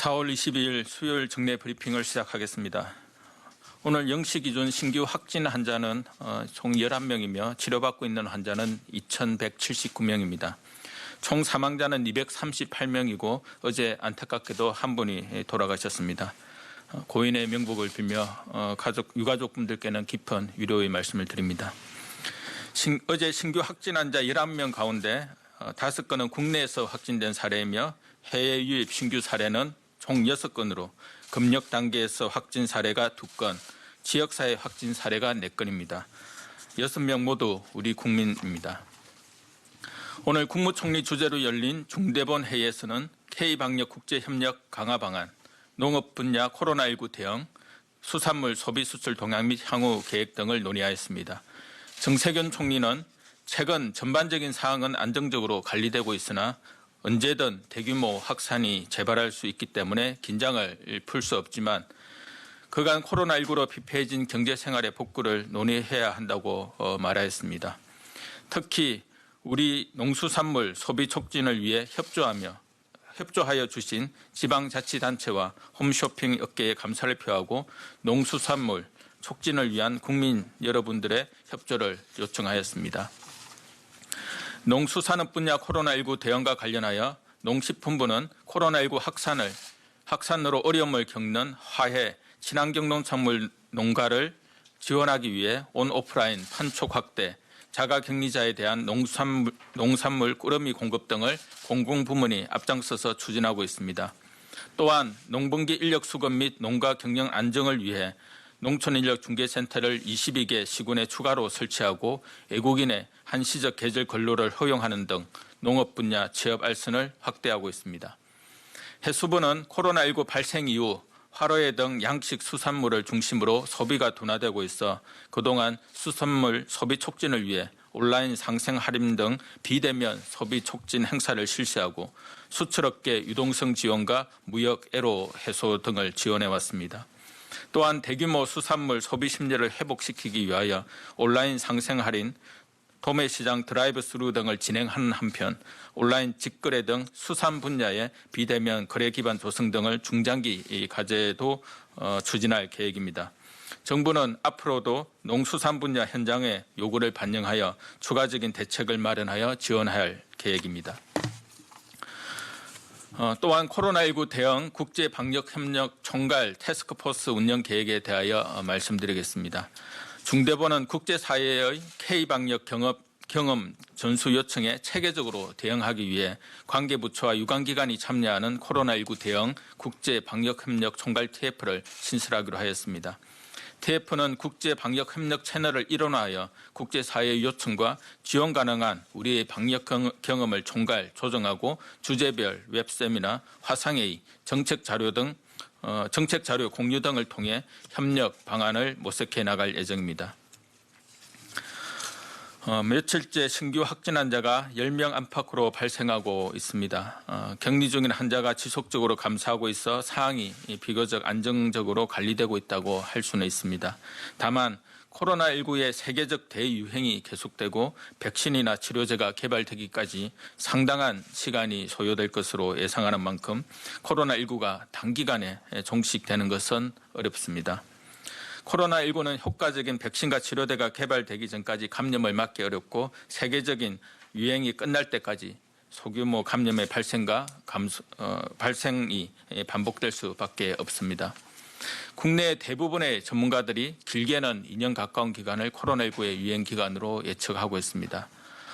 4월 22일 수요일 정례 브리핑을 시작하겠습니다. 오늘 0시 기준 신규 확진 환자는 총 11명이며 치료받고 있는 환자는 2,179명입니다. 총 사망자는 238명이고 어제 안타깝게도 한 분이 돌아가셨습니다. 고인의 명복을 빌며 유가족분들께는 깊은 위로의 말씀을 드립니다. 어제 신규 확진 환자 11명 가운데 5건은 국내에서 확진된 사례이며 해외 유입 신규 사례는 총 6건으로 검역 단계에서 확진 사례가 2건, 지역사회 확진 사례가 4건입니다. 6명 모두 우리 국민입니다. 오늘 국무총리 주재로 열린 중대본 회의에서는 K방역 국제협력 강화 방안, 농업 분야 코로나19 대응, 수산물 소비 수출 동향 및 향후 계획 등을 논의하였습니다. 정세균 총리는 최근 전반적인 사항은 안정적으로 관리되고 있으나 언제든 대규모 확산이 재발할 수 있기 때문에 긴장을 풀 수 없지만 그간 코로나19로 피폐해진 경제생활의 복구를 논의해야 한다고 말하였습니다. 특히 우리 농수산물 소비 촉진을 위해 협조하여 주신 지방자치단체와 홈쇼핑 업계에 감사를 표하고 농수산물 촉진을 위한 국민 여러분들의 협조를 요청하였습니다. 농수산업 분야 코로나19 대응과 관련하여 농식품부는 코로나19 확산으로 어려움을 겪는 화해, 친환경 농산물 농가를 지원하기 위해 온 오프라인 판촉 확대, 자가격리자에 대한 농산물 꾸러미 공급 등을 공공부문이 앞장서서 추진하고 있습니다. 또한 농번기 인력 수급 및 농가 경영 안정을 위해 농촌인력중개센터를 22개 시군에 추가로 설치하고 외국인의 한시적 계절 근로를 허용하는 등 농업 분야 취업 알선을 확대하고 있습니다. 해수부는 코로나19 발생 이후 화로회 등 양식 수산물을 중심으로 소비가 둔화되고 있어 그동안 수산물 소비 촉진을 위해 온라인 상생 할인 등 비대면 소비 촉진 행사를 실시하고 수출업계 유동성 지원과 무역 애로 해소 등을 지원해 왔습니다. 또한 대규모 수산물 소비 심리를 회복시키기 위하여 온라인 상생 할인, 도매시장 드라이브 스루 등을 진행하는 한편 온라인 직거래 등 수산 분야의 비대면 거래 기반 조성 등을 중장기 과제도 추진할 계획입니다. 정부는 앞으로도 농수산 분야 현장의 요구를 반영하여 추가적인 대책을 마련하여 지원할 계획입니다. 또한 코로나19 대응 국제방역협력 총괄 태스크포스 운영 계획에 대하여 말씀드리겠습니다. 중대본은 국제사회의 K방역 경험 전수 요청에 체계적으로 대응하기 위해 관계부처와 유관기관이 참여하는 코로나19 대응 국제방역협력 총괄 TF를 신설하기로 하였습니다. TF는 국제방역협력 채널을 일원화하여 국제사회의 요청과 지원 가능한 우리의 방역 경험을 총괄 조정하고 주제별 웹세미나, 화상회의, 정책자료 공유 등을 통해 협력 방안을 모색해 나갈 예정입니다. 며칠째 신규 확진 환자가 10명 안팎으로 발생하고 있습니다. 격리 중인 환자가 지속적으로 감소하고 있어 상황이 비교적 안정적으로 관리되고 있다고 할 수는 있습니다. 다만 코로나19의 세계적 대유행이 계속되고 백신이나 치료제가 개발되기까지 상당한 시간이 소요될 것으로 예상하는 만큼 코로나19가 단기간에 종식되는 것은 어렵습니다. 코로나19는 효과적인 백신과 치료제가 개발되기 전까지 감염을 막기 어렵고 세계적인 유행이 끝날 때까지 소규모 감염의 발생이 반복될 수밖에 없습니다. 국내 대부분의 전문가들이 길게는 2년 가까운 기간을 코로나19의 유행 기간으로 예측하고 있습니다.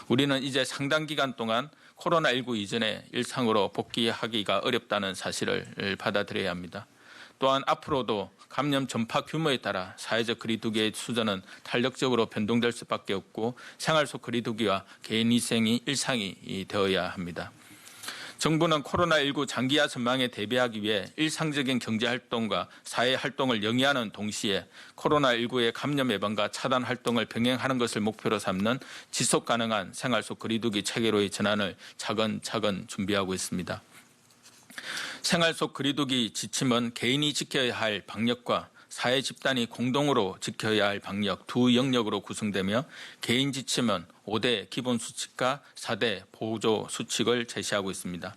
우리는 이제 상당 기간 동안 코로나19 이전의 일상으로 복귀하기가 어렵다는 사실을 받아들여야 합니다. 또한 앞으로도 감염 전파 규모에 따라 사회적 거리두기의 수준은 탄력적으로 변동될 수밖에 없고 생활 속 거리두기와 개인 위생이 일상이 되어야 합니다. 정부는 코로나19 장기화 전망에 대비하기 위해 일상적인 경제활동과 사회활동을 영위하는 동시에 코로나19의 감염 예방과 차단 활동을 병행하는 것을 목표로 삼는 지속가능한 생활 속 거리두기 체계로의 전환을 차근차근 준비하고 있습니다. 생활 속 거리두기 지침은 개인이 지켜야 할 방역과 사회 집단이 공동으로 지켜야 할 방역 두 영역으로 구성되며 개인 지침은 5대 기본 수칙과 4대 보조 수칙을 제시하고 있습니다.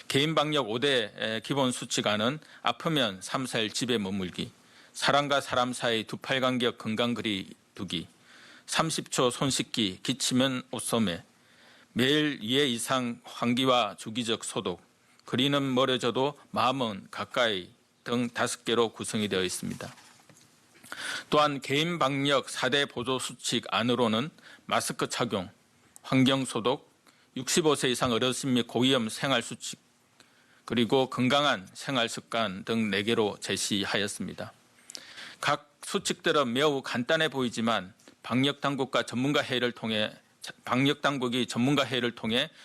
개인 방역 5대 기본 수칙안은 아프면 3, 4일 집에 머물기, 사람과 사람 사이 두 팔 간격 건강 거리 두기, 30초 손 씻기, 기치면 옷 소매, 매일 2회 이상 환기와 주기적 소독, 거리는 멀어져도 마음은 가까이 등 5개로 구성이 되어 있습니다. 또한 개인 방역 4대 보조 수칙 안으로는 마스크 착용, 환경 소독, 65세 이상 어르신 및 고위험 생활 수칙, 그리고 건강한 생활 습관 등 4개로 제시하였습니다. 각 수칙들은 매우 간단해 보이지만 방역 당국이 전문가 회의를 통해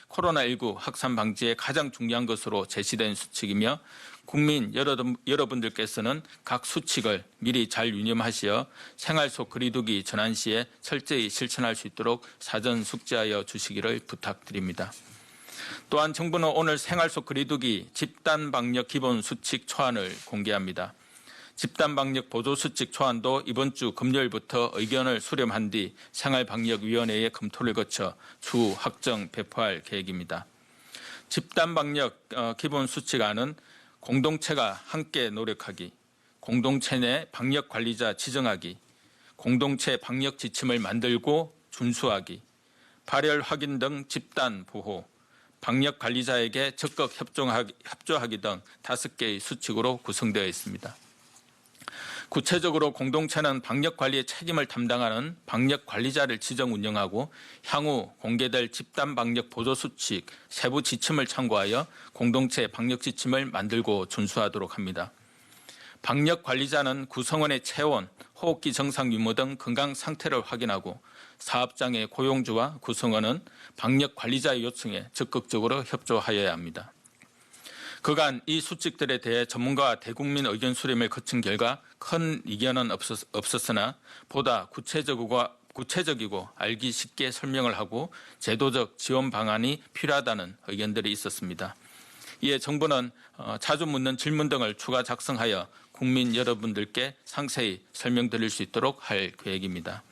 코로나19 확산 방지에 가장 중요한 것으로 제시된 수칙이며 국민 여러분들께서는 각 수칙을 미리 잘 유념하시어 생활 속 거리두기 전환 시에 철저히 실천할 수 있도록 사전 숙지하여 주시기를 부탁드립니다. 또한 정부는 오늘 생활 속 거리두기 집단 방역 기본 수칙 초안을 공개합니다. 집단 방역 보조 수칙 초안도 이번 주 금요일부터 의견을 수렴한 뒤 생활방역위원회의 검토를 거쳐 추후 확정 배포할 계획입니다. 집단 방역 기본 수칙안은 공동체가 함께 노력하기, 공동체 내 방역 관리자 지정하기, 공동체 방역 지침을 만들고 준수하기, 발열 확인 등 집단 보호, 방역 관리자에게 적극 협조하기 등 5개의 수칙으로 구성되어 있습니다. 구체적으로 공동체는 방역 관리의 책임을 담당하는 방역 관리자를 지정 운영하고 향후 공개될 집단 방역 보조 수칙 세부 지침을 참고하여 공동체 방역 지침을 만들고 준수하도록 합니다. 방역 관리자는 구성원의 체온, 호흡기 정상 유무 등 건강 상태를 확인하고 사업장의 고용주와 구성원은 방역 관리자의 요청에 적극적으로 협조하여야 합니다. 그간 이 수칙들에 대해 전문가와 대국민 의견 수렴을 거친 결과 큰 이견은 없었으나 보다 구체적이고 알기 쉽게 설명을 하고 제도적 지원 방안이 필요하다는 의견들이 있었습니다. 이에 정부는 자주 묻는 질문 등을 추가 작성하여 국민 여러분들께 상세히 설명드릴 수 있도록 할 계획입니다.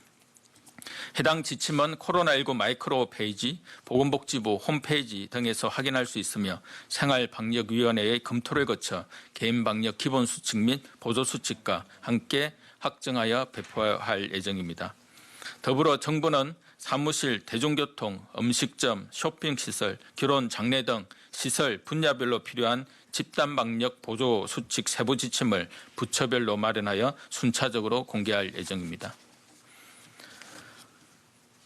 해당 지침은 코로나19 마이크로 페이지, 보건복지부 홈페이지 등에서 확인할 수 있으며 생활방역위원회의 검토를 거쳐 개인방역 기본수칙 및 보조수칙과 함께 확정하여 배포할 예정입니다. 더불어 정부는 사무실, 대중교통, 음식점, 쇼핑시설, 결혼, 장례 등 시설 분야별로 필요한 집단방역 보조수칙 세부 지침을 부처별로 마련하여 순차적으로 공개할 예정입니다.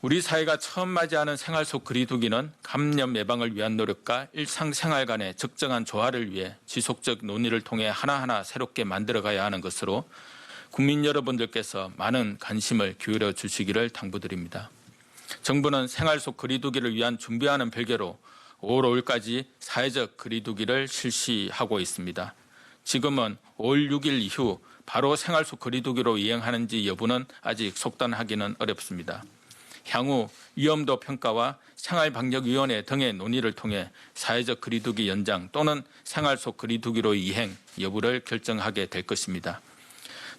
우리 사회가 처음 맞이하는 생활 속 거리두기는 감염 예방을 위한 노력과 일상생활 간의 적정한 조화를 위해 지속적 논의를 통해 하나하나 새롭게 만들어가야 하는 것으로 국민 여러분들께서 많은 관심을 기울여 주시기를 당부드립니다. 정부는 생활 속 거리두기를 위한 준비와는 별개로 5월 5일까지 사회적 거리두기를 실시하고 있습니다. 지금은 5월 6일 이후 바로 생활 속 거리두기로 이행하는지 여부는 아직 속단하기는 어렵습니다. 향후 위험도 평가와 생활방역위원회 등의 논의를 통해 사회적 거리두기 연장 또는 생활 속 거리두기로 이행 여부를 결정하게 될 것입니다.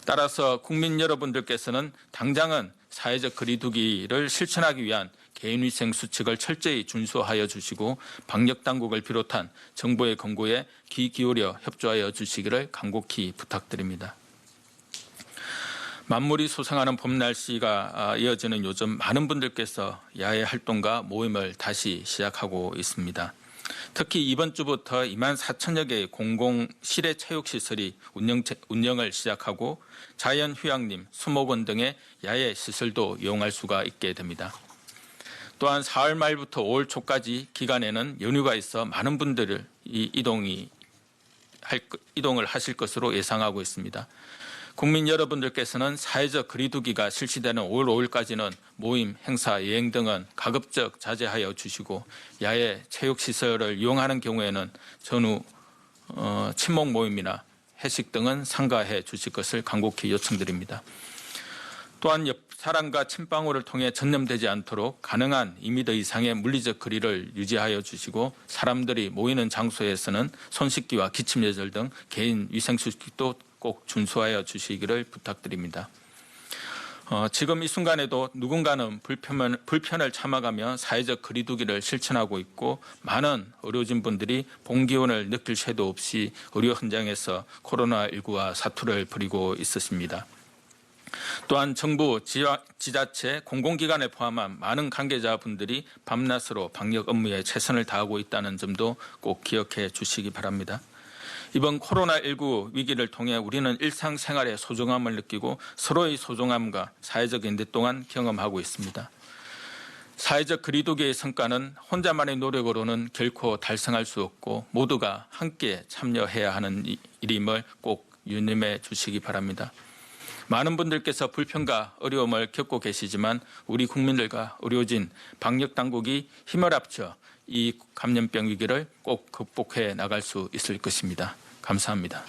따라서 국민 여러분들께서는 당장은 사회적 거리두기를 실천하기 위한 개인위생 수칙을 철저히 준수하여 주시고 방역당국을 비롯한 정부의 권고에 귀 기울여 협조하여 주시기를 간곡히 부탁드립니다. 만물이 소생하는 봄 날씨가 이어지는 요즘 많은 분들께서 야외 활동과 모임을 다시 시작하고 있습니다. 특히 이번 주부터 2만 4천여 개의 공공 실외 체육시설이 운영을 시작하고 자연휴양림, 수목원 등의 야외 시설도 이용할 수가 있게 됩니다. 또한 4월 말부터 5월 초까지 기간에는 연휴가 있어 많은 분들을 이동을 하실 것으로 예상하고 있습니다. 국민 여러분들께서는 사회적 거리두기가 실시되는 5월 5일까지는 모임, 행사, 여행 등은 가급적 자제하여 주시고 야외 체육시설을 이용하는 경우에는 전후 친목 모임이나 회식 등은 삼가해 주실 것을 간곡히 요청드립니다. 또한 옆 사람과 침방울을 통해 전염되지 않도록 가능한 2m 이상의 물리적 거리를 유지하여 주시고 사람들이 모이는 장소에서는 손 씻기와 기침 예절 등 개인 위생 수칙도 꼭 준수하여 주시기를 부탁드립니다. 지금 이 순간에도 누군가는 불편을 참아가며 사회적 거리두기를 실천하고 있고 많은 의료진 분들이 봉기운을 느낄 새도 없이 의료 현장에서 코로나19와 사투를 벌이고 있었습니다. 또한 정부, 지자체, 공공기관을 포함한 많은 관계자분들이 밤낮으로 방역 업무에 최선을 다하고 있다는 점도 꼭 기억해 주시기 바랍니다. 이번 코로나19 위기를 통해 우리는 일상생활의 소중함을 느끼고 서로의 소중함과 사회적 연대 동안 경험하고 있습니다. 사회적 거리두기의 성과는 혼자만의 노력으로는 결코 달성할 수 없고 모두가 함께 참여해야 하는 일임을 꼭 유념해 주시기 바랍니다. 많은 분들께서 불편과 어려움을 겪고 계시지만 우리 국민들과 의료진, 방역당국이 힘을 합쳐 이 감염병 위기를 꼭 극복해 나갈 수 있을 것입니다. 감사합니다.